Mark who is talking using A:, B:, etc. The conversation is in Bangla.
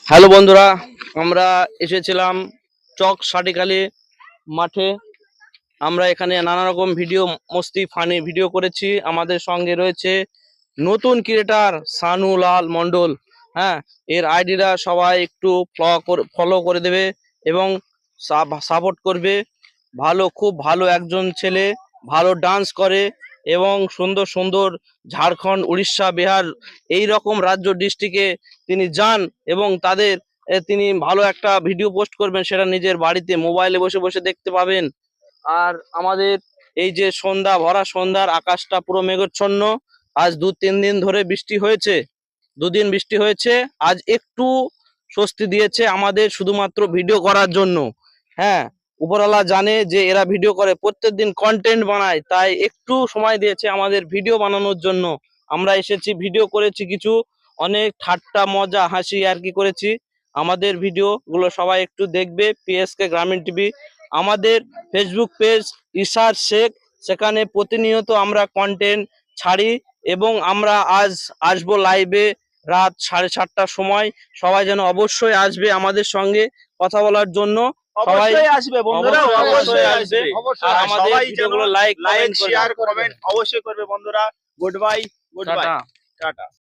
A: হ্যালো বন্ধুরা, আমরা এসেছিলাম চক সাটিকালি মাঠে। আমরা এখানে নানা রকম ভিডিও, মস্তি ফানি ভিডিও করেছি। আমাদের সঙ্গে রয়েছে নতুন ক্রিয়েটার সানুলাল মণ্ডল। হ্যাঁ, এর আইডিটা সবাই একটু ফলো করে দেবে এবং সাপোর্ট করবে। খুব ভালো একজন ছেলে, ভালো ডান্স করে এবং সুন্দর সুন্দর ঝাড়খণ্ড, উড়িষ্যা, বিহার এই রকম রাজ্য ডিস্ট্রিক্টে তিনি যান এবং তিনি ভালো একটা ভিডিও পোস্ট করবেন, সেটা নিজের বাড়িতে মোবাইলে বসে বসে দেখতে পাবেন। আর আমাদের এই যে সন্ধ্যা, ভরা সন্ধ্যার আকাশটা পুরো মেঘাচ্ছন্ন। আজ 2-3 দিন ধরে বৃষ্টি হয়েছে, 2 দিন বৃষ্টি হয়েছে। আজ একটু স্বস্তি দিয়েছে আমাদের শুধুমাত্র ভিডিও করার জন্য। হ্যাঁ, উপরওয়ালা জানে যে এরা ভিডিও করে, প্রত্যেকদিন কন্টেন্ট বানায়, তাই একটু সময় দিয়েছে আমাদের ভিডিও বানানোর জন্য। আমরা এসেছি, ভিডিও করেছি কিছু, অনেক ঠাট্টা মজা হাসি আর কি করেছি। আমাদের ভিডিও গুলো সবাই একটু দেখবে। পিএসকে গ্রামীণ টিভি আমাদের ফেসবুক পেজ ইশার শেখ, সেখানে প্রতিনিয়ত আমরা কন্টেন্ট ছাড়ি এবং আমরা আজ আসবো লাইভে রাত 7:30টার সময়। সবাই যেন অবশ্যই আসবে আমাদের সঙ্গে কথা বলার জন্য। সবাই
B: অবশ্যই আসবে বন্ধুরা, অবশ্যই আসবে।
A: আর আমাদের
B: সবাই যেন
A: ভিডিওগুলো লাইক
B: লাইক শেয়ার কমেন্ট অবশ্যই করবে বন্ধুরা। Good bye, good bye,
A: tata.
B: Tata.